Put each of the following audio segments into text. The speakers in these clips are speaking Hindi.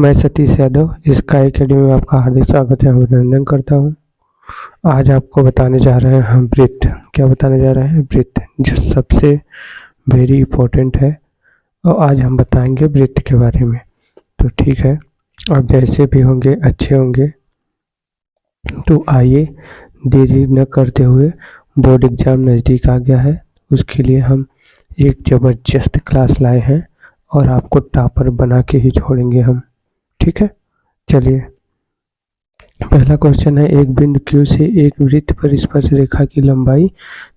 मैं सतीश यादव स्काई एकेडमी में आपका हार्दिक स्वागत है, अभिनंदन करता हूँ। आज आपको बताने जा रहे हैं हम वृत्त। क्या बताने जा रहे हैं? वृत्त, जो सबसे वेरी इम्पोर्टेंट है और आज हम बताएंगे वृत्त के बारे में। तो ठीक है, आप जैसे भी होंगे अच्छे होंगे। तो आइए देरी न करते हुए, बोर्ड एग्ज़ाम नज़दीक आ गया है, उसके लिए हम एक ज़बरदस्त क्लास लाए हैं और आपको टॉपर बना के ही छोड़ेंगे हम। ठीक है, चलिए। पहला क्वेश्चन है, एक बिंदु Q से एक वृत्त पर स्पर्श रेखा की लंबाई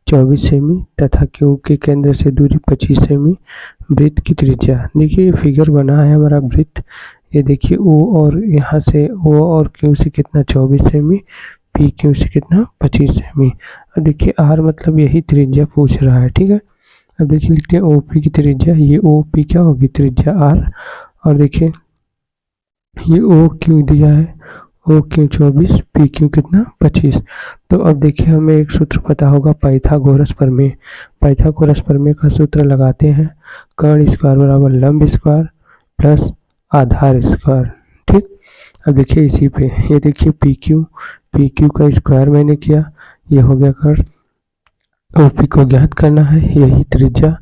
24 सेमी तथा Q के केंद्र से दूरी 25 सेमी, वृत्त की त्रिज्या। देखिए ये फिगर बना है हमारा वृत्त। ये देखिए O और यहाँ से O और Q से कितना 24 सेमी, P Q से कितना 25 सेमी। अब देखिए R मतलब यही त्रिज्या पूछ रहा है। ठीक है, अब देखिए लिखते हैं OP की त्रिज्या। ये OP क्या होगी? त्रिज्या R। और देखिए ये OQ दिया है, OQ 24, PQ कितना 25। तो अब देखिए हमें एक सूत्र पता होगा, पाइथागोरस प्रमेय। पाइथागोरस प्रमेय का सूत्र लगाते हैं, कर्ण स्क्वायर बराबर लंब स्क्वायर प्लस आधार स्क्वायर। ठीक, अब देखिए इसी पे ये देखिए PQ का स्क्वायर मैंने किया, ये हो गया कर्ण। OP को ज्ञात करना है, यही त्रिज्या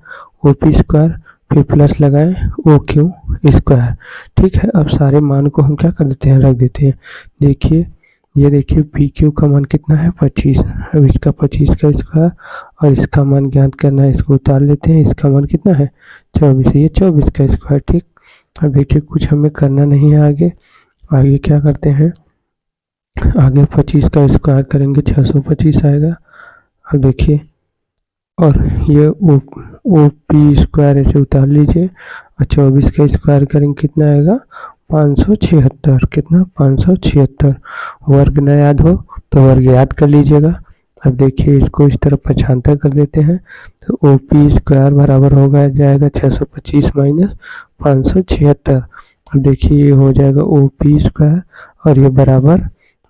OP स्क्वायर, फिर प्लस लगाएं OQ स्क्वायर। ठीक है, अब सारे मान को हम क्या कर देते हैं, रख देते हैं। देखिए ये देखिए PQ का मान कितना है 25। अब इसका 25 का स्क्वायर और इसका मान ज्ञात करना है, इसको उतार लेते हैं। इसका मान कितना है 24, ये 24 का स्क्वायर। ठीक, अब देखिए कुछ हमें करना नहीं है। आगे क्या करते हैं, आगे 25 का स्क्वायर करेंगे 625 आएगा। अब देखिए और ये OP स्क्वायर ऐसे उतार लीजिए और 24 का स्क्वायर करेंगे कितना आएगा 576। कितना 576। वर्ग न याद हो तो वर्ग याद कर लीजिएगा। अब देखिए इसको इस तरफ पक्षांतर कर देते हैं, तो OP स्क्वायर बराबर होगा जाएगा 625 माइनस 576। अब देखिए ये हो जाएगा OP स्क्वायर और ये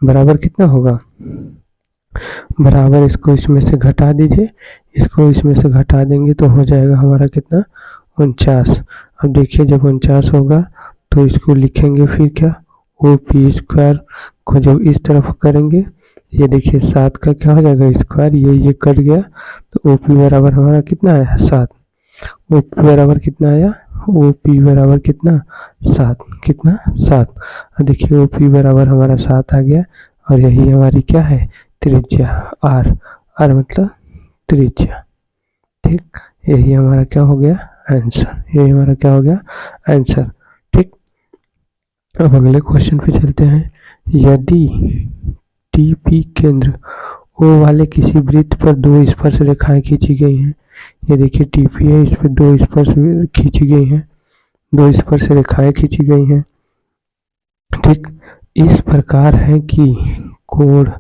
बराबर कितना होगा, बराबर इसको इसमें से घटा दीजिए। इसको इसमें से घटा देंगे तो हो जाएगा हमारा कितना 49। अब देखिए जब 49 होगा तो इसको लिखेंगे फिर क्या, OP स्क्वायर को जब इस तरफ करेंगे, ये देखिए 7 का क्या हो जाएगा स्क्वायर, ये कट गया तो OP बराबर हमारा कितना आया 7। OP बराबर कितना आया, OP बराबर कितना 7। कितना 7। अब देखिए OP बराबर हमारा 7 आ गया और यही हमारी क्या है त्रिज्या R मतलब त्रिज्या। ठीक, यही हमारा क्या हो गया आंसर, यही हमारा क्या हो गया आंसर। ठीक, अब अगले क्वेश्चन पे चलते हैं। यदि TP केंद्र O वाले किसी वृत्त पर दो स्पर्श रेखाएं खींची गई हैं, ये देखिए TP है, इस पर दो स्पर्श खींची गई हैं, दो स्पर्श रेखाएं खींची गई हैं। ठीक, इस प्रकार है कि कोण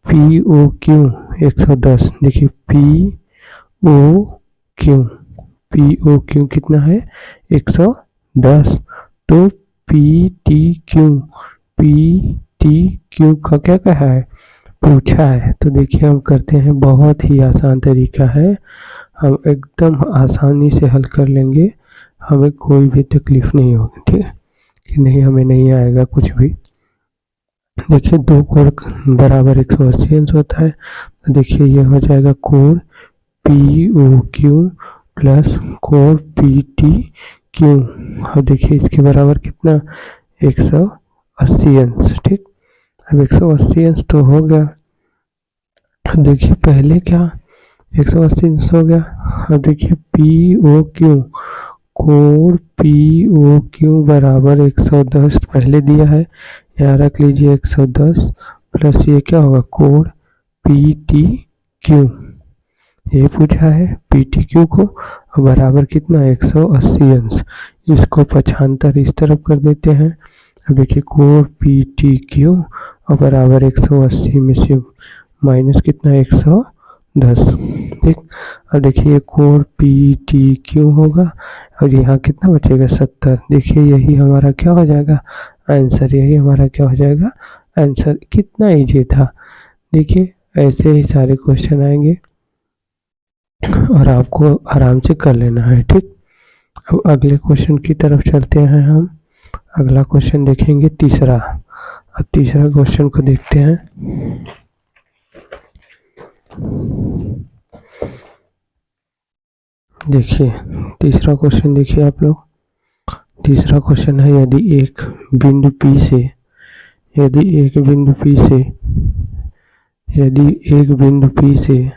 POQ 110। देखिए POQ कितना है 110। तो PTQ का क्या कहा है, पूछा है। तो देखिए हम करते हैं, बहुत ही आसान तरीका है, हम एकदम आसानी से हल कर लेंगे, हमें कोई भी तकलीफ नहीं होगी। ठीक है कि नहीं, हमें नहीं आएगा कुछ भी। देखिए दो कोण बराबर 180 अंश होता है, तो देखिए ये हो जाएगा कोण POQ प्लस कोण PTQ। अब देखिए इसके बराबर कितना 180 अंश। ठीक, अब 180 अंश तो हो गया। देखिए पहले क्या 180 अंश हो गया। अब देखिए POQ, कोण POQ बराबर 110 पहले दिया है, यहाँ रख लीजिए 110 प्लस ये क्या होगा कोण PTQ, ये पूछा है PTQ को बराबर कितना 180 अंश। इसको पक्षांतर इस तरफ कर देते हैं। अब देखिए कोण PTQ और बराबर 180 में से माइनस कितना 110। ठीक, अब देखिए कोण PTQ होगा और यहाँ कितना बचेगा 70। देखिए यही हमारा क्या हो जाएगा आंसर, यही हमारा क्या हो जाएगा आंसर। कितना इजी था। देखिए ऐसे ही सारे क्वेश्चन आएंगे और आपको आराम से कर लेना है। ठीक, अब अगले क्वेश्चन की तरफ चलते हैं हम। अगला क्वेश्चन देखेंगे तीसरा। अब तीसरा क्वेश्चन को देखते हैं। देखिए तीसरा क्वेश्चन, देखिए आप लोग। तीसरा क्वेश्चन है, यदि एक बिंदु P से यदि एक बिंदु P से यदि एक बिंदु P से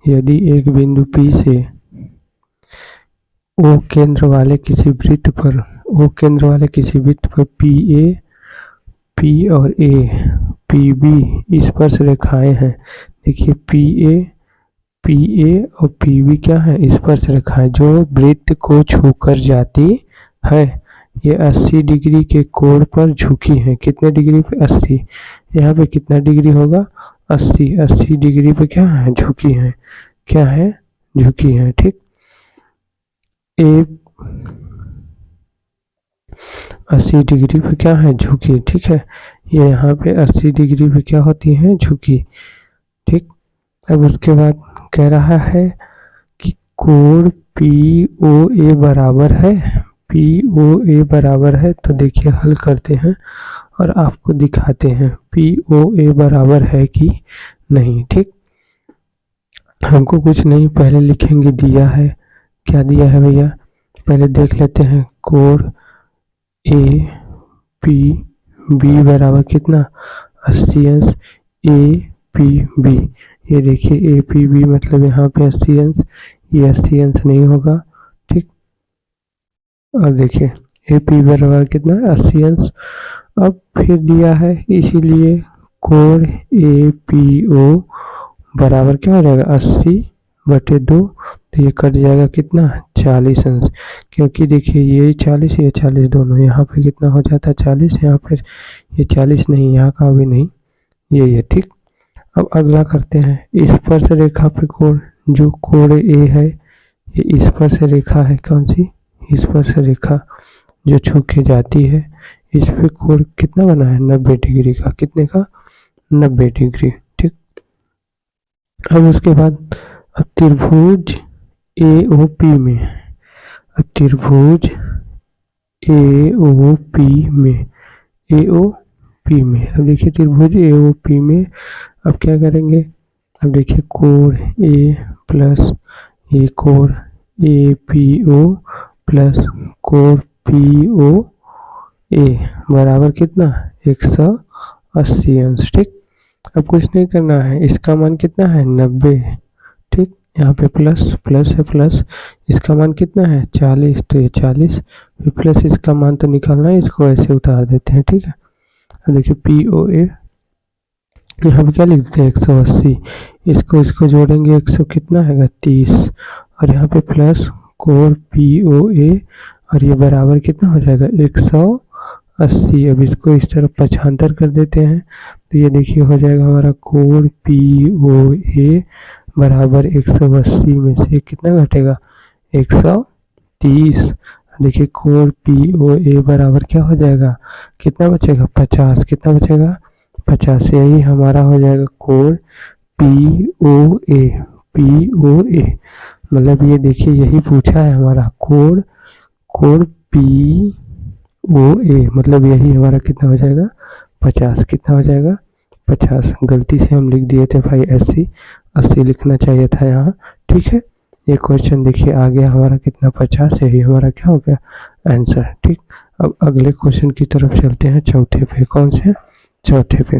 यदि एक बिंदु P से O केंद्र वाले किसी वृत्त पर PA, P और A, PB स्पर्श रेखाएं हैं। देखिए PA और PB क्या है? स्पर्श रेखाएं जो वृत्त को छूकर जाती है। ये 80 डिग्री के कोण पर झुकी है। कितने डिग्री पे? 80। यहाँ पे कितना डिग्री होगा? 80 डिग्री पे क्या है? झुकी है। क्या है? झुकी है। ठीक। 80 डिग्री पे क्या है? झुकी। ठीक है, ये यहाँ पे 80 डिग्री पे क्या होती है? झुकी। ठीक। अब उसके बाद कह रहा है कि कोण POA बराबर है। POA बराबर है, तो देखिए हल करते हैं और आपको दिखाते हैं POA बराबर है कि नहीं। ठीक। हमको कुछ नहीं, पहले लिखेंगे दिया है। क्या दिया है भैया? पहले देख लेते हैं। कोण APB बराबर कितना? 80 अंश APB। ये देखिए APB मतलब यहाँ पे 80 अंश, ये 80 अंश नहीं होगा। ठीक। और देखिए AP बराबर कितना? 80 अंश। अब फिर दिया है, इसीलिए कोण APO बराबर क्या हो जाएगा? 80/2। तो ये कट जाएगा कितना? 40 अंश। क्योंकि देखिए ये 40 ये 40 दोनों, यहाँ पे कितना हो जाता है? 40। यहाँ पर ये 40 नहीं, यहाँ का भी नहीं, ये। ठीक। अब अगला करते हैं। स्पर्श रेखा पे कोण, जो कोण A है, ये स्पर्श रेखा है। कौन सी? स्पर्श रेखा जो छू के जाती है। इस पे कोण कितना बना है? 90 डिग्री का। कितने का? 90 डिग्री। ठीक। अब उसके बाद त्रिभुज AOP में त्रिभुज AOP में अब देखिए त्रिभुज AOP में अब क्या करेंगे? अब देखिए कोण A प्लस ये कोण APO प्लस कोण POA बराबर कितना? 180 अंश। ठीक। अब कुछ नहीं करना है, इसका मान कितना है? 90। ठीक। यहाँ पे प्लस है, प्लस इसका मान कितना है? 40। तो ये 40 फिर प्लस इसका मान तो निकालना है, इसको ऐसे उतार देते हैं। ठीक है। अब देखिए POA यहाँ पे क्या लिख देते हैं? 180। इसको जोड़ेंगे 100 कितना है? 30। और यहाँ पे प्लस कोण POA और ये बराबर कितना हो जाएगा? 180। अब इसको इस तरफ पक्षांतर कर देते हैं, तो ये देखिए हो जाएगा हमारा कोण POA बराबर 180 में से कितना घटेगा? 130। देखिए कोण POA बराबर क्या हो जाएगा? कितना बचेगा? 50। कितना बचेगा? 50। यही हमारा हो जाएगा कोण POA। मतलब ये देखिए यही पूछा है हमारा, कोण POA मतलब यही हमारा कितना हो जाएगा? 50। कितना हो जाएगा? 50। गलती से हम लिख दिए थे भाई 80 लिखना चाहिए था यहाँ। ठीक है। ये क्वेश्चन देखिए आ गया हमारा कितना? 50। यही हमारा क्या हो गया? आंसर। ठीक। अब अगले क्वेश्चन की तरफ चलते हैं, चौथे पे। कौन से? चौथे पे।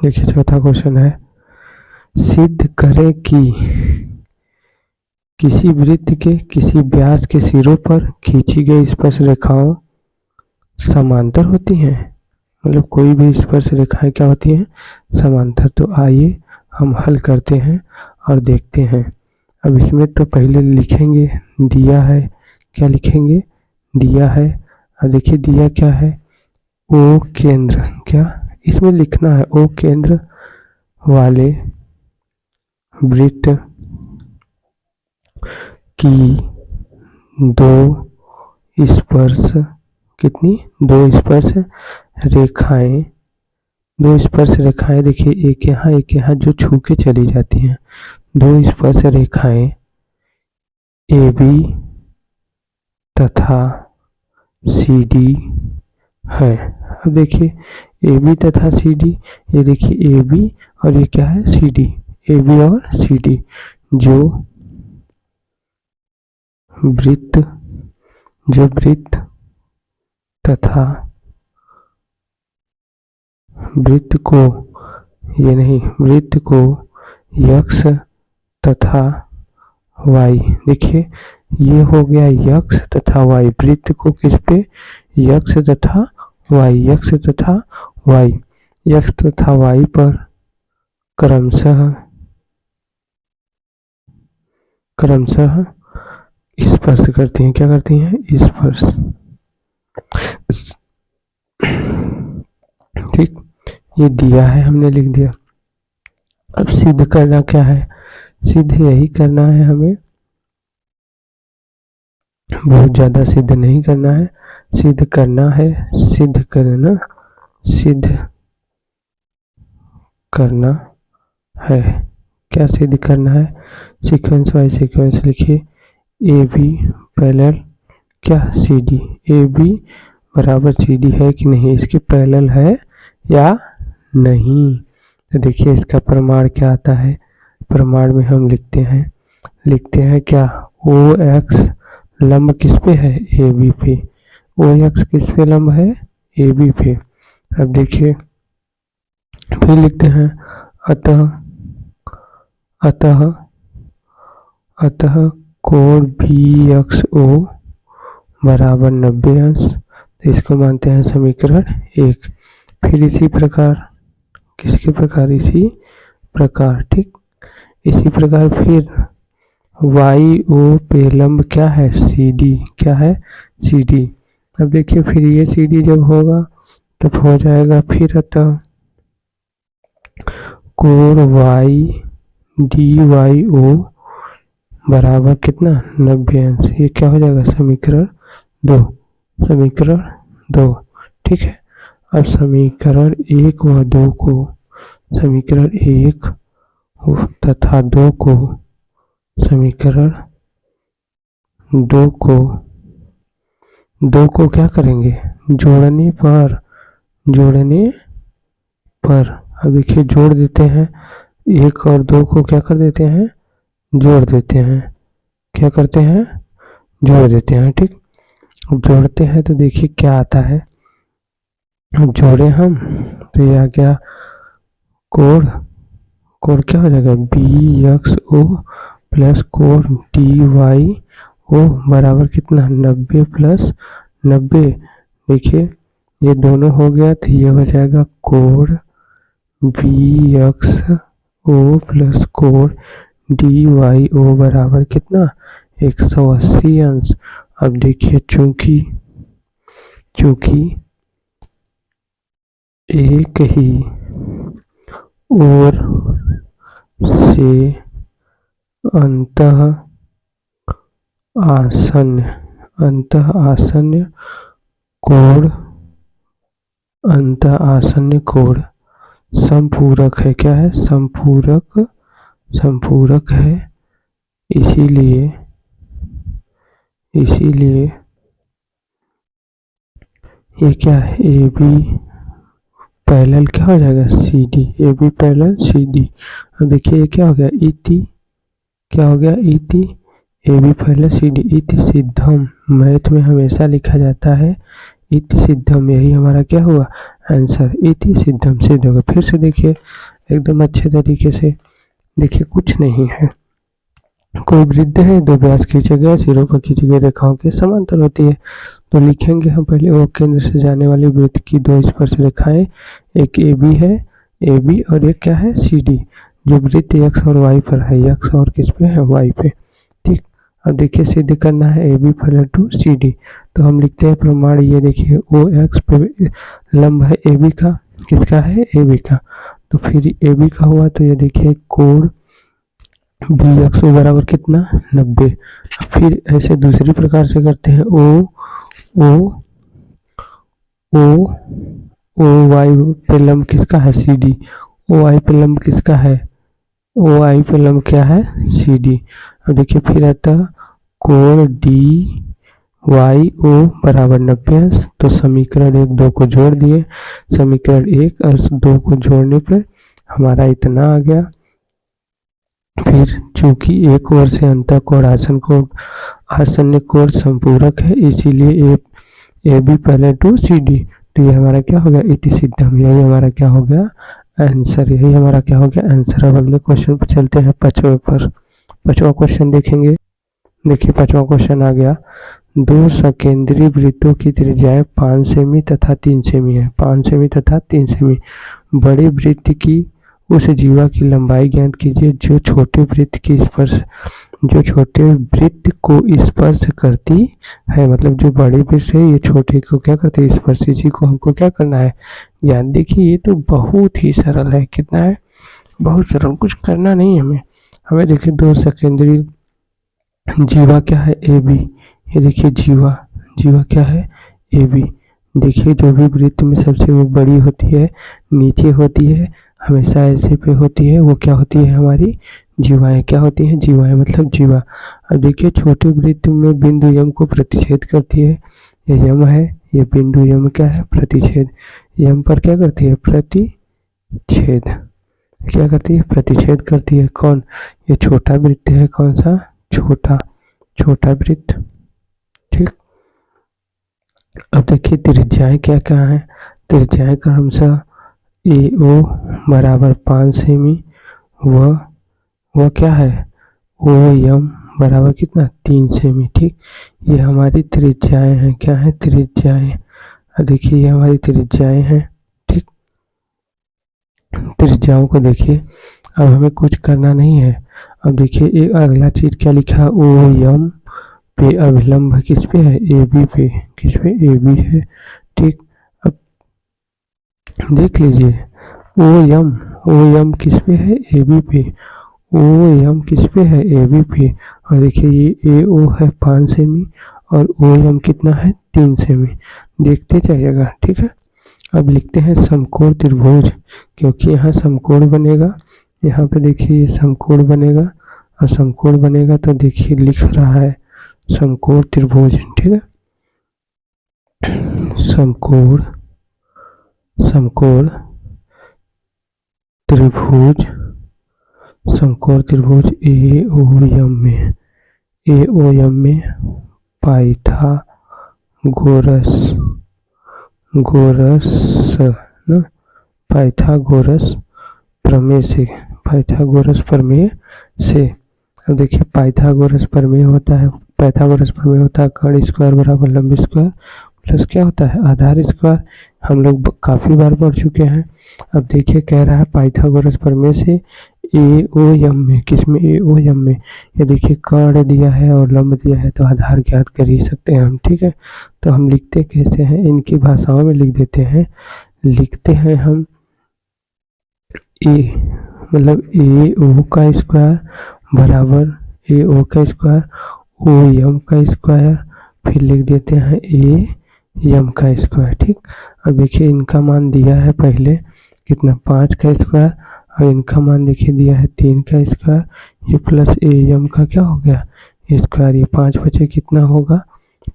देखिए चौथा क्वेश्चन है, सिद्ध करें कि किसी वृत्त के किसी व्यास के सिरों पर खींची गई स्पर्श रेखाओं समांतर होती हैं। मतलब कोई भी स्पर्श रेखाएं क्या होती हैं? समांतर। तो आइए हम हल करते हैं और देखते हैं। अब इसमें तो पहले लिखेंगे दिया है। क्या लिखेंगे? दिया है। अब देखिए दिया क्या है? ओ केंद्र। क्या इसमें लिखना है? ओ केंद्र वाले वृत्त की दो स्पर्श रेखाएं देखिए एक यहाँ जो छू के चली जाती हैं। दो स्पर्श रेखाएं AB तथा सी डी है। अब देखिए ए बी तथा सी डी, ये देखिए ए बी और ये क्या है सी डी, ए बी और सी डी। जो वृत्त तथा वृत्त को यक्स तथा वाई, देखिए ये हो गया यक्स तथा वाई, वृत्त को किस पे, यक्स तथा वाई, यक्स तथा वाई पर क्रमशः स्पर्श करती हैं। क्या करती हैं, स्पर्श। ठीक, ये दिया है, हमने लिख दिया। अब सिद्ध करना क्या है, सिद्ध यही करना है हमें, बहुत ज्यादा सिद्ध नहीं करना है, सिद्ध करना है क्या सिद्ध करना है, सीक्वेंस बाय सीक्वेंस लिखिए। ए बी पैरेलल क्या सी डी, ए बी बराबर सी डी है कि नहीं, इसके पैरेलल है या नहीं। तो देखिए इसका प्रमाण क्या आता है, प्रमाण में हम लिखते हैं क्या, ओ एक्स लंब किस पे है, ए बी पे, ओ एक्स किस पे लंब है, ए बी पे। अब देखिए फिर लिखते हैं अतः कोण बी एक्स ओ बराबर 90 अंश, तो इसको मानते हैं समीकरण 1। फिर इसी प्रकार किसके प्रकार, इसी प्रकार, ठीक, इसी प्रकार फिर वाई ओ पे लंब क्या है, सी डी, क्या है सी डी। अब देखिए फिर ये सी डी जब होगा तब हो जाएगा फिर अतः कोण वाई डी वाई ओ बराबर कितना, 90 अंश, ये क्या हो जाएगा समीकरण 2, ठीक है। अब समीकरण 1 व 2 को, समीकरण 1 तथा 2 को, समीकरण 2 को क्या करेंगे, जोड़ने पर। अब देखिए जोड़ देते हैं, 1 और 2 को क्या कर देते हैं, जोड़ देते हैं, क्या करते हैं, जोड़ देते हैं, ठीक। जोड़ते हैं तो देखिए क्या आता है, जोड़े हम तो ये आ गया कोण क्या हो जाएगा, बी एक्स ओ प्लस कोण डी वाई ओ बराबर कितना, 90 प्लस 90। देखिए ये दोनों हो गया तो ये हो जाएगा कोण बी एक्स ओ प्लस कोण डी वाई ओ बराबर कितना, 180 अंश। अब देखिए चूंकि एक ही ओर से अंतः आसन्न कोण संपूरक है, क्या है, संपूरक है, इसीलिए ये क्या है, ए बी पैरेलल क्या हो जाएगा, C D, A B parallel C D. अब देखिए ये क्या हो गया, इति, क्या हो गया, इति A B parallel C D, इति सिद्धम, मैथ में हमेशा लिखा जाता है इति सिद्धम, यही हमारा क्या हुआ आंसर, इति सिद्धम, सिद्ध होगा। फिर से देखिए एकदम अच्छे तरीके से, देखिए कुछ नहीं है, कोई वृत्त है, दो व्यास खींचे गए, सिरों पर खींची गई रेखाओं के समांतर होती है। तो लिखेंगे हम पहले, ओ केंद्र से जाने वाली वृत्त की दो स्पर्श रेखाएं, एक ए बी है, ए बी, और एक क्या है, सी डी, जो वृत्त एक्स और वाई पर है, एक्स और किस पे है, वाई पे, ठीक। अब देखिए सिद्ध करना है A B parallel to C D, तो हम लिखते हैं प्रमाण, ये देखिए ओ एक्स पे लंब है ए बी का, किसका है, ए बी का, तो फिर ए बी का हुआ तो ये देखिए कोण बी एक्स ओ बराबर कितना, 90। फिर ऐसे दूसरी प्रकार से करते हैं, ओ वाई पे लंब किसका है, सी डी, ओ वाई पे लंब किसका है, ओ आई पे लंब क्या है, सी डी। अब देखिए फिर आता कोण डी वाई ओ बराबर 90 तो समीकरण 1 2 को जोड़ दिए, समीकरण 1 और 2 को जोड़ने पर हमारा इतना आ गया। फिर चूंकि एक ओर से अंतः कोण आसन्न कोण संपूरक है, इसीलिए ए बी पहले टू सी डी, तो ये हमारा क्या हो गया, इति सिद्धम, यही हमारा क्या हो गया आंसर, यही हमारा क्या हो गया आंसर। अब अगले क्वेश्चन पर चलते हैं, पांचवा क्वेश्चन देखेंगे। देखिए पांचवा क्वेश्चन आ गया, दो सकेंद्रीय वृत्तों की त्रिज्याएं 5 सेमी तथा 3 सेमी है, 5 सेमी तथा 3 सेमी। बड़े वृत्त की उस जीवा की लंबाई ज्ञात कीजिए जो छोटे वृत्त को स्पर्श करती है। मतलब जो बड़े वृत्त है ये छोटे को क्या करते हैं, स्पर्श। इसी को हमको क्या करना है, ज्ञान। देखिए ये तो बहुत ही सरल है, कितना है, बहुत सरल, कुछ करना नहीं हमें देखिए दो सेकेंडरी जीवा क्या है, ए बी। ये देखिए जीवा क्या है, ए बी। देखिए जो भी वृत्त में सबसे वो बड़ी होती है, नीचे होती है, हमेशा ऐसे पे होती है, वो क्या होती है, हमारी जीवाएं। क्या होती हैं, जीवाएं, मतलब जीवा। अब देखिए छोटे वृत्त में बिंदु यम को प्रतिच्छेद करती है, ये यम है, ये बिंदु यम क्या है, प्रतिच्छेद। यम पर क्या करती है, प्रतिच्छेद, क्या करती है, प्रतिच्छेद करती है। कौन, ये छोटा वृत्त है, कौन सा, छोटा वृत्त, ठीक। अब देखिए त्रिज्याएं क्या क्या है, त्रिज्याएं क्रमशः ए ओ बराबर 5 सेमी, वह क्या है, ओ एम बराबर कितना, 3 सेमी, ठीक। ये हमारी त्रिज्याएं हैं, क्या है, त्रिज्याएं। देखिए ये हमारी त्रिज्याएं हैं, ठीक। त्रिज्याओं को देखिए, अब हमें कुछ करना नहीं है। अब देखिए एक अगला चीज क्या लिखा, ओ एम पे अभिलंब किस पे है, ए बी पे, किस पे, ए बी है, ठीक। अब देख लीजिए ओ एम किस पे है, ए बी पे, ओ एम किस पे है, ए बी पे। और देखिए ये ए ओ है 5 सेमी और ओ एम कितना है, 3 सेमी, देखते जाइएगा, ठीक है। अब लिखते हैं समकोण त्रिभुज, क्योंकि यहाँ समकोण बनेगा, यहाँ पे देखिए ये समकोण बनेगा, और समकोण बनेगा तो देखिए लिख रहा है समकोण त्रिभुज, ठीक है। समकोण त्रिभुज ए ओ एम में पाइथागोरस प्रमेय से। अब देखिए पाइथागोरस प्रमेय होता है कर्ण स्क्वायर बराबर लंब स्क्वायर प्लस क्या होता है, आधार स्क्वायर। हम लोग काफी बार पढ़ चुके हैं। अब देखिए कह रहा है पाइथागोरस प्रमेय से ए ओ एम में, किसमें, ए ओ एम में। ये देखिए कर्ण दिया है और लंब दिया है, तो आधार ज्ञात कर ही सकते हैं हम, ठीक है। तो हम लिखते कैसे हैं, इनकी भाषाओं में लिख देते हैं, लिखते हैं हम ए मतलब ए ओ का स्क्वायर बराबर ए ओ का स्क्वायर ओ एम का स्क्वायर, फिर लिख देते हैं ए एम का स्क्वायर, ठीक। अब देखिए इनका मान दिया है पहले कितना, 5 का स्क्वायर, और इनका मान देखिए दिया है 3 का स्क्वायर, ये प्लस ए एम का क्या हो गया स्क्वायर, ये 5 बचे कितना होगा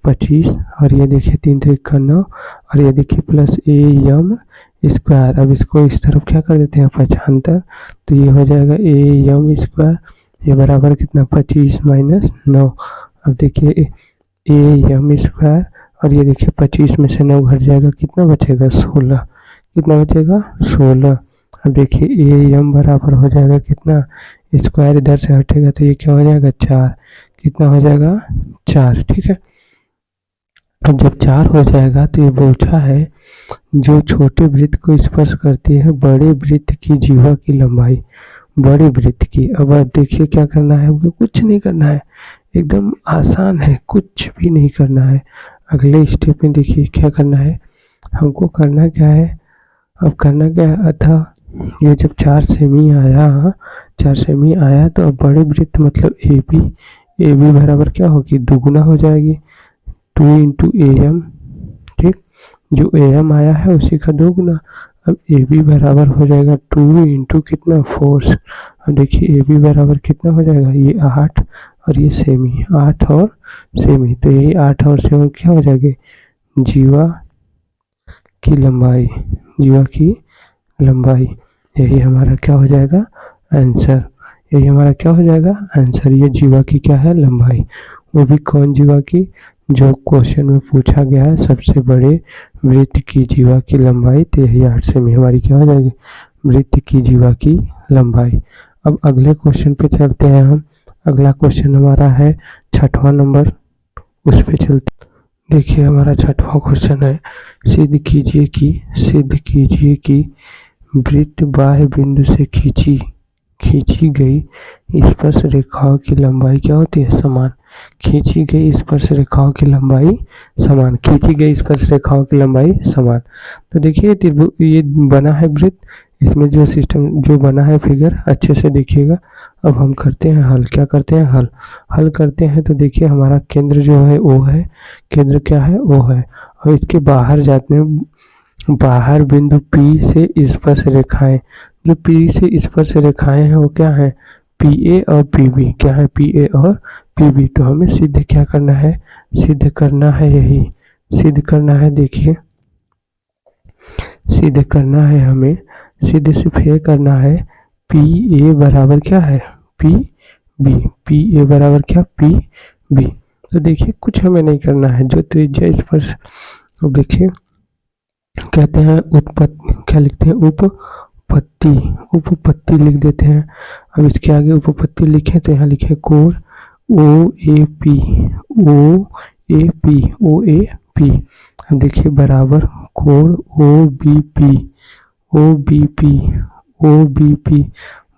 25, और ये देखिए 3 3 9, और ये देखिए प्लस ए एम स्क्वायर। अब इसको इस तरफ क्या कर देते हैं 75, तो ये हो जाएगा ए एम स्क्वायर, ये बराबर कितना 25 माइनस 9। अब देखिए ए एम स्क्वायर, और ये देखिए 25 में से 9 घट जाएगा, कितना बचेगा 16, कितना बचेगा 16। अब देखिए ए एम बराबर हो जाएगा कितना, स्क्वायर इधर से हटेगा तो ये क्या हो जाएगा 4, कितना हो जाएगा 4, ठीक है। अब जब 4 हो जाएगा तो ये पूछा है जो छोटे वृत्त को स्पर्श करती है बड़े वृत्त की जीवा की लंबाई, बड़े वृत्त की। अब आप देखिए क्या करना है, हमको कुछ नहीं करना है, एकदम आसान है, कुछ भी नहीं करना है। अगले स्टेप में देखिए क्या करना है, हमको करना क्या है, अब करना क्या है, अतः ये जब 4 सेमी आया तो अब बड़े वृत्त मतलब ए बी बराबर क्या होगी, दुगुना हो जाएगी 2 इंटू ए एम, ठीक। जो ए एम आया है उसी का दोगुना। अब ए बी बराबर हो जाएगा 2 इंटू कितना 4। अब देखिए ए बी बराबर कितना हो जाएगा, ये 8, और ये सेमी, 8 और सेमी, तो यही 8 और सेमी क्या हो जाएगी, जीवा की लंबाई, जीवा की लंबाई। यही हमारा क्या हो जाएगा आंसर, यही हमारा क्या हो जाएगा आंसर। ये जीवा की क्या है लंबाई, वो भी कौन जीवा की, जो क्वेश्चन में पूछा गया है सबसे बड़े वृत्त की जीवा की लंबाई, तो यही 8 सेमी हमारी क्या हो जाएगी वृत्त की जीवा की लंबाई। अब अगले क्वेश्चन पे चलते हैं हम। अगला क्वेश्चन हमारा है 6वां नंबर, उस पे चलते। देखिए हमारा 6वां क्वेश्चन है, सिद्ध कीजिए कि वृत्त बाह्य बिंदु से खींची गई स्पर्श रेखाओं की लंबाई क्या होती है, समान। खींची गई स्पर्श रेखाओं की लंबाई समान, खींची गई स्पर्श रेखाओं की लंबाई समान। तो देखिए ये बना है वृत्त, इसमें जो सिस्टम जो बना है फिगर अच्छे से देखिएगा। अब हम करते हैं हल, क्या करते हैं हल करते हैं। तो देखिए हमारा केंद्र जो है वो है, केंद्र क्या है वो है, और इसके बाहर जाते हैं, बाहर बिंदु P से स्पर्श रेखाएं, जो P से स्पर्श रेखाएं हैं वो क्या है PA और PB, क्या है PA और PB। तो हमें सिद्ध क्या करना है, सिद्ध करना है, यही सिद्ध करना है। देखिए सिद्ध करना है हमें, सिद्ध सिर्फ ये करना है PA बराबर क्या है PB, PA बराबर क्या PB। तो देखिए कुछ हमें नहीं करना है, जो त्रिज्या स्पर्श, तो देखिए कहते हैं उत्पत्ति, क्या लिखते हैं उपपत्ति, उपपत्ति लिख देते हैं। अब इसके आगे उपपत्ति लिखें तो यहाँ लिखे कोण OAP, OAP। अब देखिए बराबर कोण OBP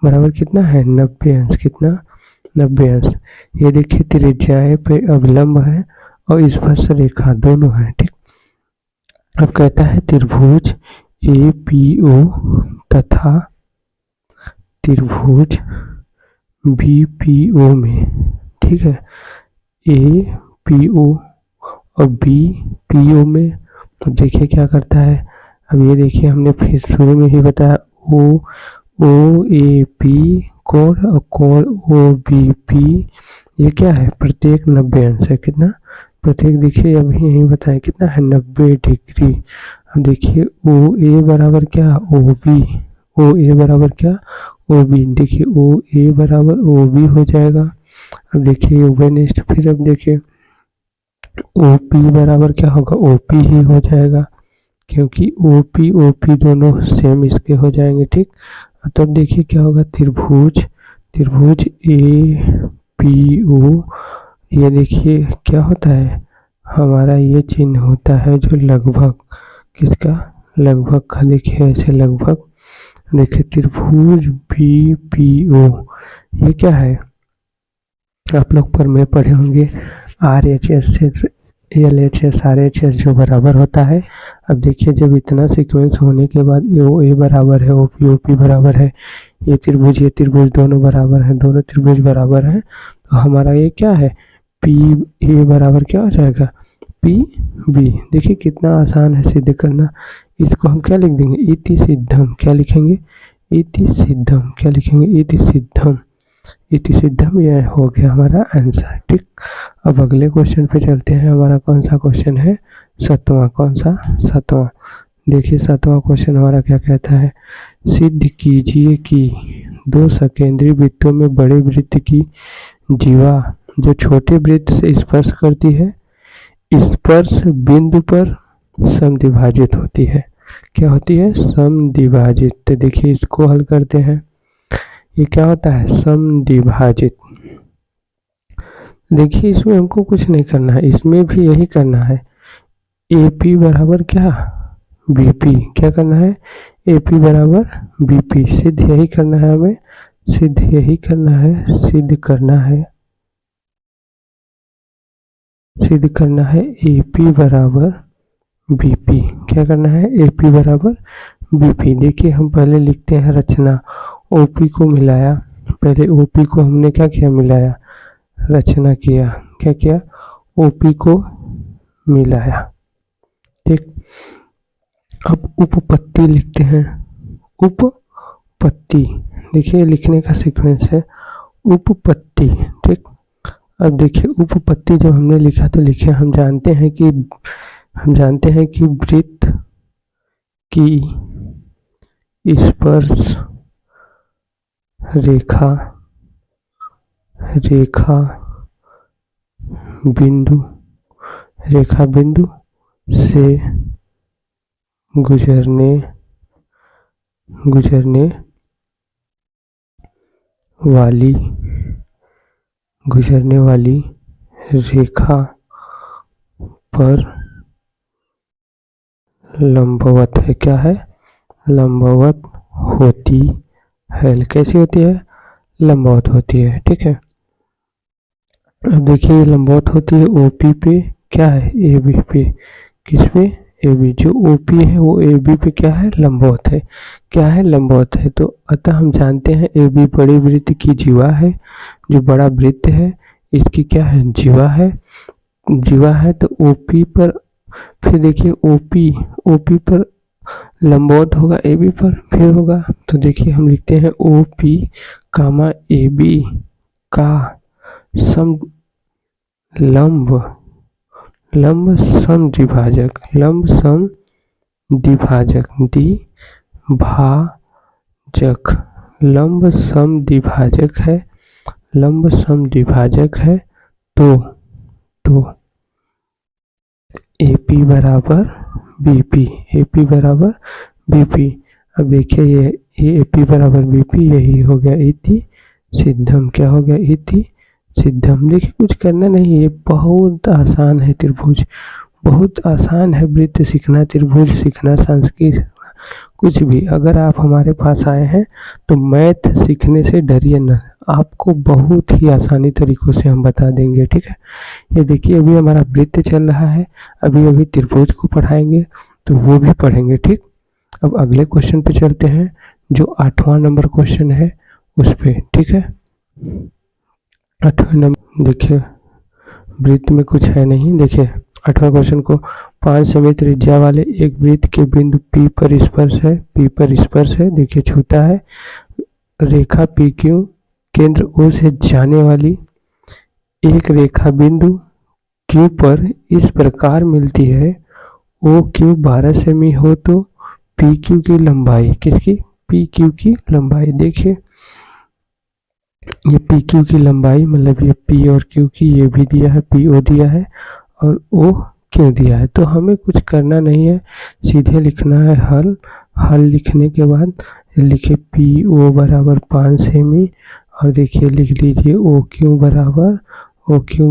बराबर कितना है 90 अंश, कितना 90 अंश। ये देखिए त्रिज्याएं पे अवलंब है और स्पर्श रेखा दोनों है, ठीक। अब कहता है त्रिभुज APO तथा त्रिभुज BPO में, ठीक है, APO और BPO में। तो देखिए क्या करता है, अब ये देखिए हमने फिर शुरू में ही बताया OAP कोण और कोण OBP, ये क्या है प्रत्येक 90 अंश है, कितना प्रत्येक, देखिए अभी यही बताएं कितना है 90 डिग्री। अब देखिए OA बराबर क्या OB, OA बराबर क्या OB, देखिए OA बराबर OB हो जाएगा। अब देखिए OB नेक्स्ट, फिर अब देखिए OP बराबर क्या होगा OP ही हो जाएगा, क्योंकि OP दोनों सेम इसके हो जाएंगे, ठीक। तब देखिए क्या होगा त्रिभुज APO, ये देखिए क्या होता है हमारा, ये चिन्ह होता है जो लगभग, किसका लगभग का, देखिए ऐसे लगभग। देखिए त्रिभुज BPO, ये क्या है आप लोग पर में पढ़े होंगे RHS से LHS RHS जो बराबर होता है। अब देखिए जब इतना सीक्वेंस होने के बाद OA बराबर है OP बराबर है, ये त्रिभुज दोनों बराबर है, दोनों त्रिभुज बराबर है, तो हमारा ये क्या है PA बराबर क्या हो जाएगा PB। देखिए कितना आसान है सिद्ध करना। इसको हम क्या लिख देंगे इति सिद्धम, क्या लिखेंगे इति सिद्धम, क्या लिखेंगे इति सिद्धम, यह हो गया हमारा आंसर, ठीक। अब अगले क्वेश्चन पे चलते हैं। हमारा कौन सा क्वेश्चन है 7वां, कौन सा 7वां। देखिए 7वां क्वेश्चन हमारा क्या कहता है, सिद्ध कीजिए कि दो सकेंद्रीय वृत्तों में बड़े वृत्त की जीवा जो छोटे वृत्त से स्पर्श करती है स्पर्श बिंदु पर समद्विभाजित होती है, क्या होती है समद्विभाजित। तो देखिए इसको हल करते हैं, ये क्या होता है समद्विभाजित। देखिए इसमें हमको कुछ नहीं करना है, इसमें भी यही करना है AP बराबर क्या BP, क्या करना है AP बराबर BP, सिद्ध यही करना है हमें, सिद्ध यही करना है, सिद्ध करना है AP बराबर BP, क्या करना है AP बराबर BP। देखिए हम पहले लिखते हैं रचना, OP को मिलाया, पहले OP को हमने क्या किया मिलाया, रचना किया, क्या किया OP को मिलाया, ठीक। अब उपपत्ति लिखते हैं, उपपत्ति देखिए लिखने का सीक्वेंस है उपपत्ति, ठीक। अब देखिए उपपत्ति जब हमने लिखा तो लिखे हम जानते हैं कि वृत्त की स्पर्श रेखा बिंदु से गुजरने वाली रेखा पर लंबवत है। क्या है? लंबवत होती है। कैसी होती है? लंबवत होती है। ठीक है। अब देखिए लंबवत होती है ओपी पे, क्या है? एबी पे। किस पे? एबी। जो ओपी है वो एबी पे क्या है? लंबवत है। क्या है? लंबवत है। तो अतः हम जानते हैं एबी बड़ी वृत्त की जीवा है। जो बड़ा वृत्त है इसकी क्या है? जीवा है। तो ओपी पर, फिर देखिए ओपी पर लंबवत होगा एबी पर, फिर होगा, तो देखिए हम लिखते हैं ओपी कामा एबी का सम लंब समद्विभाजक लंब समद्विभाजक है। तो AP बराबर BP। अब देखिए ये AP बराबर BP, यही हो गया इति सिद्धम। क्या हो गया? इति सिद्धम। देखिए कुछ करना नहीं, ये बहुत आसान है। त्रिभुज बहुत आसान है। वृत्त सीखना, त्रिभुज सीखना, संस्कृत कुछ भी। अगर आप हमारे पास आए हैं तो मैथ सीखने से डरिए न, आपको बहुत ही आसानी तरीकों से हम बता देंगे। ठीक है। ये देखिए अभी हमारा वृत्त चल रहा है, अभी त्रिभुज को पढ़ाएंगे तो वो भी पढ़ेंगे। ठीक। अब अगले क्वेश्चन पे चलते हैं, जो 8वां नंबर क्वेश्चन है उस पे। ठीक है। 8वां नंबर देखिए वृत्त में कुछ है नहीं। देखिए 8वां क्वेश्चन को, 5 सेमी त्रिज्या वाले एक वृत्त के बिंदु P पर स्पर्श है। देखिए छूता है। रेखा PQ केंद्र O से जाने वाली एक रेखा बिंदु Q पर इस प्रकार मिलती है। OQ 12 सेमी हो तो PQ की लंबाई, किसकी? PQ की लंबाई। देखिए ये PQ की लंबाई, मतलब ये P और Q की, ये भी दिया है, PO दिया है और OQ दिया है। तो हमें कुछ करना नहीं है, सीधे लिखना है हल लिखने के बाद लिखे PO बराबर 5 सेमी और देखिए लिख लीजिए OQ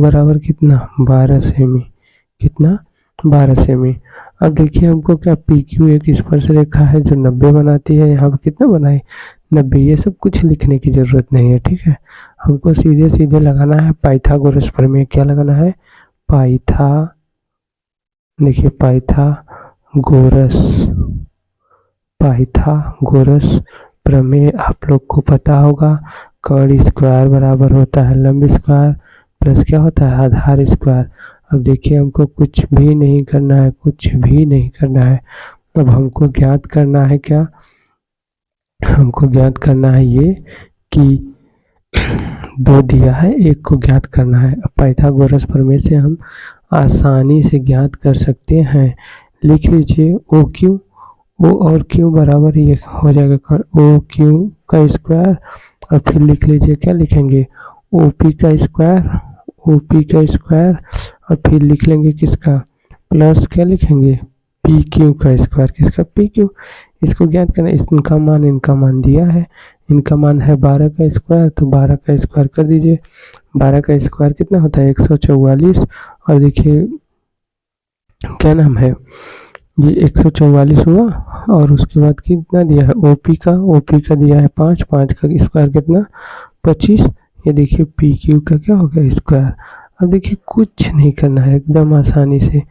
बराबर कितना? 12 सेमी। कितना? 12 सेमी। अब देखिए हमको क्या, PQ एक स्पर्श रेखा है जो 90 बनाती है। यहाँ पे कितना बनाए? 90। ये सब कुछ लिखने की जरूरत नहीं है। ठीक है। हमको सीधे लगाना है पाइथागोरस प्रमेय। क्या लगाना है? देखिए पाइथागोरस प्रमेय आप लोग को पता होगा। कर्ण स्क्वायर बराबर होता है लंब स्क्वायर प्लस क्या होता है? आधार स्क्वायर। अब देखिए हमको कुछ भी नहीं करना है। अब हमको ज्ञात करना है क्या? हमको ज्ञात करना है ये कि 2 दिया है, 1 को ज्ञात करना है। पाइथागोरस प्रमेय से हम आसानी से ज्ञात कर सकते हैं। लिख लीजिए OQ, O और Q बराबर ये हो जाएगा OQ का स्क्वायर और फिर लिख लीजिए, क्या लिखेंगे? OP का स्क्वायर और फिर लिख लेंगे किसका? प्लस क्या लिखेंगे? PQ का स्क्वायर। किसका? PQ। इसको ज्ञात करना, इनका मान दिया है। इनका मान है 12 का स्क्वायर, तो 12 का स्क्वायर कर दीजिए। 12 का स्क्वायर कितना होता है? 144। और देखिए क्या नाम है, ये 144 हुआ और उसके बाद कितना दिया है? OP का दिया है 5 का स्क्वायर कितना? 25। ये देखिए PQ का क्या हो गया? स्क्वायर। अब देखिए कुछ नहीं करना है, एकदम आसानी से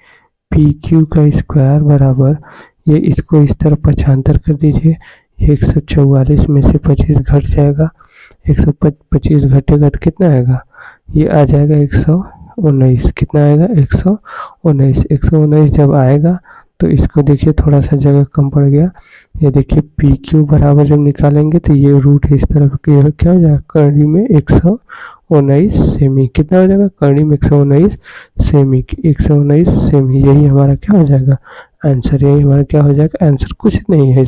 PQ का स्क्वायर बराबर, ये इसको इस तरफ पक्षांतर कर दीजिए। 144 में से 25 घट जाएगा, 125 घटेगा तो कितना आएगा? ये आ जाएगा 119। कितना आएगा? 119 जब आएगा तो इसको देखिए थोड़ा सा जगह कम पड़ गया। ये देखिए PQ बराबर जब निकालेंगे तो ये रूट इस तरफ क्या हो जाएगा? कड़ी में 119 119 सेमी। कितना हो जाएगा? कड़ी में 119 सेमी, 119 सेमी। यही हमारा क्या हो जाएगा? आंसर। यही हमारा क्या हो जाएगा? आंसर। कुछ नहीं है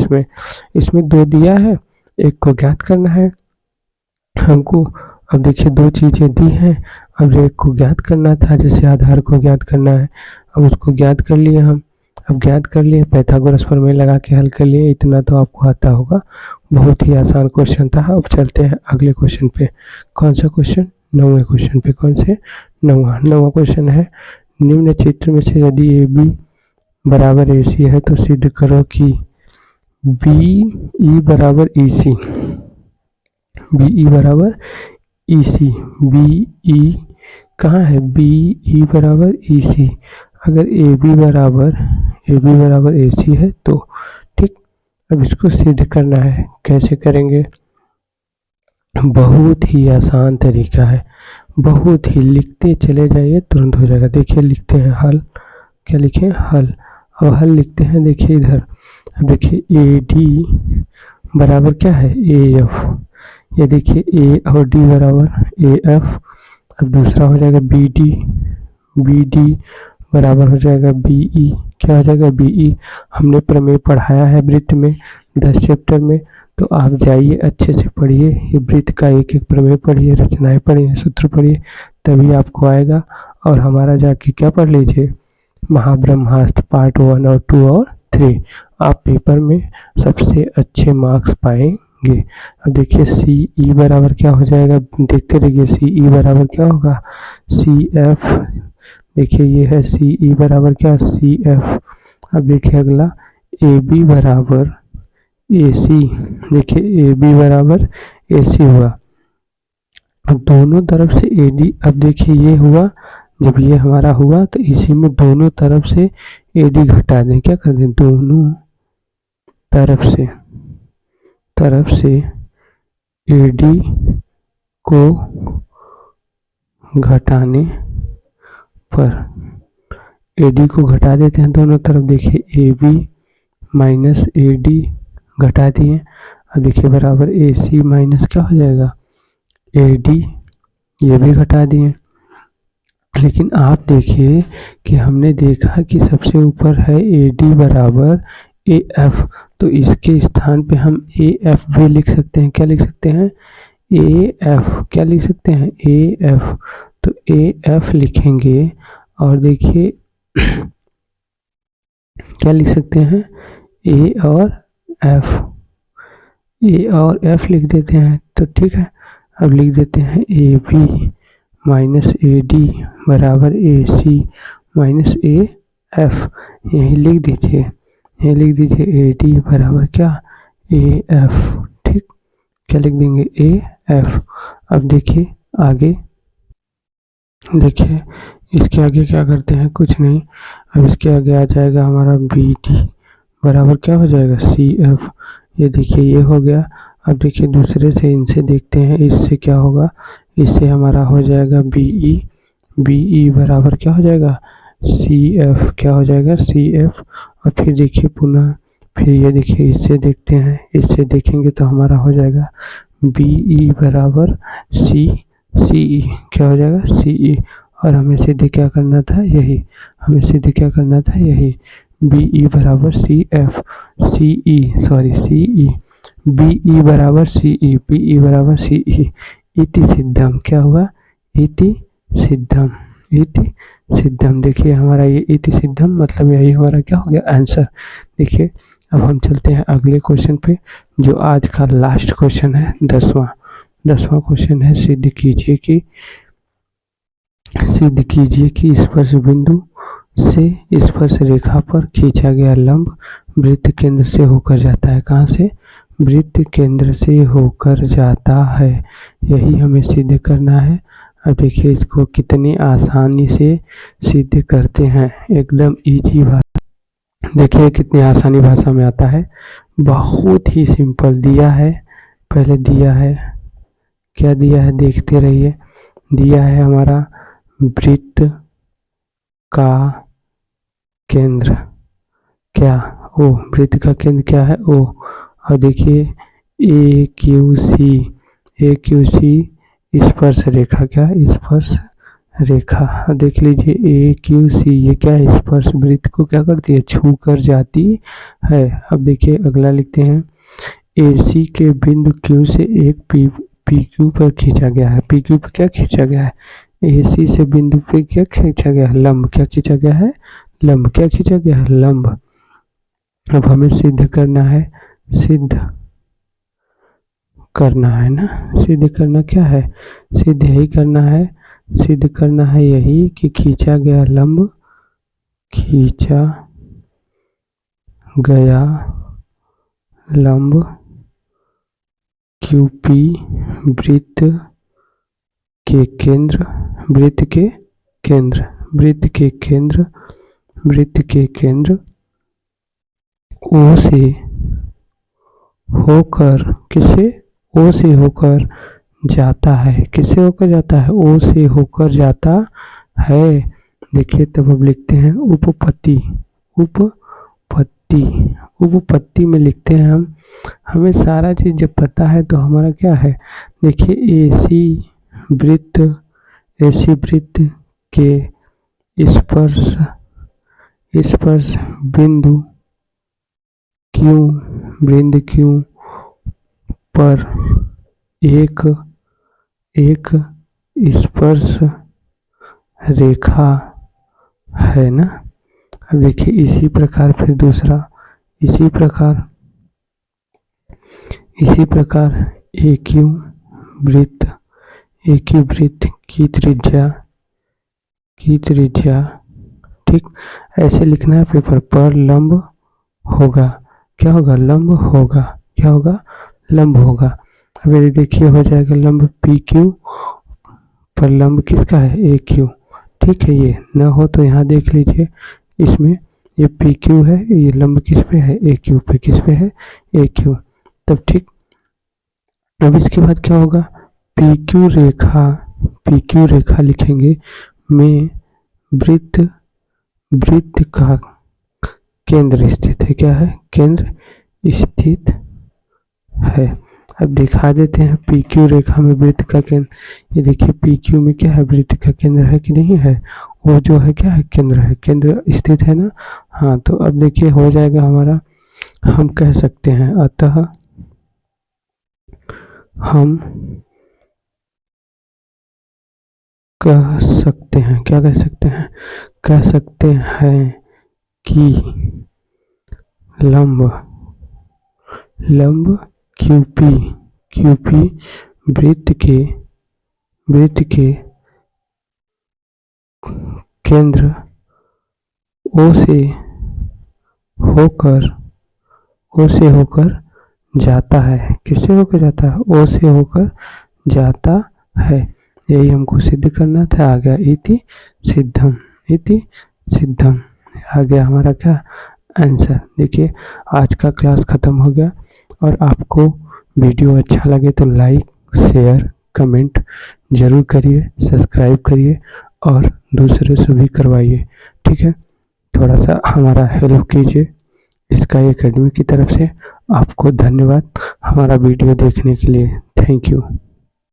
इसमें 2 दिया है, एक को ज्ञात करना है हमको। अब देखिए 2 चीज़ें दी हैं, अब एक को ज्ञात करना था, जैसे आधार को ज्ञात करना है। अब उसको ज्ञात कर लिए हम। अब ज्ञात कर लिए, पाइथागोरस प्रमेय लगा के हल कर लिए। इतना तो आपको आता होगा। बहुत ही आसान क्वेश्चन था। अब चलते हैं अगले क्वेश्चन पे। कौन सा क्वेश्चन? 9वें क्वेश्चन पे। कौन से? 9वां क्वेश्चन है, निम्न चित्र में से यदि ए बी बराबर ए सी है तो सिद्ध करो कि बी ई बराबर ई सी। बी ई बराबर ई सी। बी ई कहाँ है? बी ई बराबर ई सी। अगर ए बी बराबर ए सी है तो ठीक। अब इसको सिद्ध करना है। कैसे करेंगे? बहुत ही आसान तरीका है, बहुत ही। लिखते चले जाइए, तुरंत हो जाएगा। देखिए लिखते हैं हल। क्या लिखें? हल। अब हल लिखते हैं, देखिए इधर। अब देखिए ए डी बराबर क्या है? A F. ये देखिए ए और डी बराबर ए एफ। अब दूसरा हो जाएगा बी डी। बी डी बराबर हो जाएगा बी ई। क्या हो जाएगा? B E. हमने प्रमेय पढ़ाया है वृत्त में 10 चैप्टर में, तो आप जाइए अच्छे से पढ़िए। ये वृत्त का एक एक प्रमेय पढ़िए, रचनाएं पढ़िए, सूत्र पढ़िए, तभी आपको आएगा। और हमारा जाके क्या पढ़ लीजिए? महाब्रह्मास्त्र पार्ट 1 और 2 और 3। आप पेपर में सबसे अच्छे मार्क्स पाएंगे। अब देखिए सी ई बराबर क्या हो जाएगा? देखते रहिए। सी ई बराबर क्या होगा? C F. देखिए ये है सी ई बराबर क्या? C F. अब देखिए अगला ए बी बराबर ए सी। देखिए ए बी बराबर ए सी हुआ। अब दोनों तरफ से ए डी। अब देखिए ये हुआ, जब ये हमारा हुआ तो इसी में दोनों तरफ से ए डी घटा दें। क्या कर दें? दोनों तरफ से ए डी को घटाने पर ए डी को घटा देते हैं दोनों तरफ। देखिए A B minus A D घटा दिए। अब देखिए बराबर ए सी माइनस क्या हो जाएगा? A D. ये भी घटा दिए। लेकिन आप देखिए कि हमने देखा कि सबसे ऊपर है ए डी बराबर ए एफ, तो इसके स्थान पे हम ए एफ भी लिख सकते हैं। क्या लिख सकते हैं? A F. क्या लिख सकते हैं? A F. तो ए एफ लिखेंगे और देखिए क्या लिख सकते हैं? ए और एफ। ए और एफ लिख देते हैं तो ठीक है। अब लिख देते हैं A B minus A D बराबर A C minus A F. यही लिख दीजिए। यही लिख दीजिए ए डी बराबर क्या? A F. ठीक। क्या लिख देंगे? A F. अब देखिए आगे। देखिए इसके आगे क्या करते हैं? कुछ नहीं। अब इसके आगे आ जाएगा हमारा बी डी बराबर क्या हो जाएगा? C F. ये देखिए ये हो गया। अब देखिए दूसरे से इनसे देखते हैं, इससे क्या होगा? इससे हमारा हो जाएगा बी ई। बी ई बराबर क्या हो जाएगा? C F. क्या हो जाएगा? C F. और फिर देखिए पुनः, फिर ये देखिए इससे देखते हैं, इससे देखेंगे तो हमारा हो जाएगा बी ई बराबर सी ई। क्या हो जाएगा? सी ई। और हमें सीधे क्या करना था? यही। हमें सीधे क्या करना था? यही। बी ई बराबर सी एफ। सी ई सॉरी सी ई। बी ई बराबर सी ई। बी ई बराबर सी ई। इति सिद्धम। क्या हुआ? इति सिद्धम। इति सिद्धम। देखिए हमारा ये इति सिद्धम मतलब यही हमारा क्या हो गया? आंसर। देखिए अब हम चलते हैं अगले क्वेश्चन पे, जो आज का लास्ट क्वेश्चन है, 10वां क्वेश्चन है। सिद्ध कीजिए कि स्पर्श बिंदु से स्पर्श रेखा पर खींचा गया लंब वृत्त केंद्र से होकर जाता है। कहाँ से? वृत्त केंद्र से होकर जाता है। यही हमें सिद्ध करना है। अब देखिए इसको कितनी आसानी से सिद्ध करते हैं, एकदम इजी भाषा। देखिए कितनी आसानी भाषा में आता है, बहुत ही सिंपल दिया है। पहले दिया है, क्या दिया है देखते रहिए। दिया है हमारा वृत्त का केंद्र क्या? ओ। वृत्त का केंद्र क्या है? ओ। और देखिए ए क्यू सी स्पर्श रेखा, क्या स्पर्श रेखा। देख लीजिए AQC, ये क्या है, स्पर्श वृत्त को क्या करती है, छू कर जाती है। अब देखिए अगला लिखते हैं, AC के बिंदु Q से एक PQ पर खींचा गया है। PQ पर क्या खींचा गया है, AC से बिंदु पे क्या खींचा गया है, लंब। क्या खींचा गया है, लंब। क्या खींचा गया है, लंब। अब हमें सिद्ध करना है, सिद्ध करना है ना, सिद्ध करना क्या है, सिद्ध यही करना है, सिद्ध करना है यही कि खींचा गया लंब, खींचा गया लंब QP वृत्त के केंद्र, वृत्त के केंद्र, वृत्त के केंद्र, वृत्त के केंद्र O से होकर, किसे, O से होकर जाता है। किससे होकर जाता है, O से होकर जाता है। देखिए तब अब लिखते हैं उपपत्ति, उपपत्ति, उपपत्ति में लिखते हैं हम, हमें सारा चीज जब पता है तो हमारा क्या है, देखिए AC वृत्त, AC वृत्त के स्पर्श, स्पर्श बिंदु Q, बिंदु Q पर एक स्पर्श रेखा है ना। अब देखिए इसी प्रकार फिर दूसरा, इसी प्रकार AQ वृत्त, AQ वृत्त की त्रिज्या, ठीक, ऐसे लिखना है पेपर पर लंब होगा, क्या होगा, लंब होगा, क्या होगा, लंब होगा। अब ये देखिए हो जाएगा लंब PQ पर लंब किसका है, AQ, ठीक है। ये न हो तो यहाँ देख लीजिए, इसमें ये PQ है, ये लंब किस पे है, AQ पे, किस पे है, AQ, तब ठीक। अब इसके बाद क्या होगा, PQ रेखा, PQ रेखा लिखेंगे में वृत्त, वृत्त का केंद्र स्थित है, क्या है, केंद्र स्थित है। अब दिखा देते हैं PQ रेखा में वृत्त का केंद्र, ये देखिए PQ में क्या है, वृत्त का केंद्र है कि नहीं है, वो जो है क्या है, केंद्र है, केंद्र स्थित है ना। हाँ तो अब देखिए हो जाएगा हमारा, हम कह सकते हैं, अतः हम कह सकते हैं, क्या कह सकते हैं, कह सकते हैं कि लंब, लंब QP वृत्त के केंद्र O से होकर जाता है। किससे होकर जाता है, O से होकर जाता है। यही हमको सिद्ध करना था। आ गया इति सिद्धम, इति सिद्धम, आ गया हमारा क्या आंसर। देखिए आज का क्लास खत्म हो गया, और आपको वीडियो अच्छा लगे तो लाइक, शेयर, कमेंट जरूर करिए, सब्सक्राइब करिए और दूसरे से भी करवाइए, ठीक है। थोड़ा सा हमारा हेल्प कीजिए स्काई एकेडमी की तरफ से। आपको धन्यवाद हमारा वीडियो देखने के लिए, थैंक यू।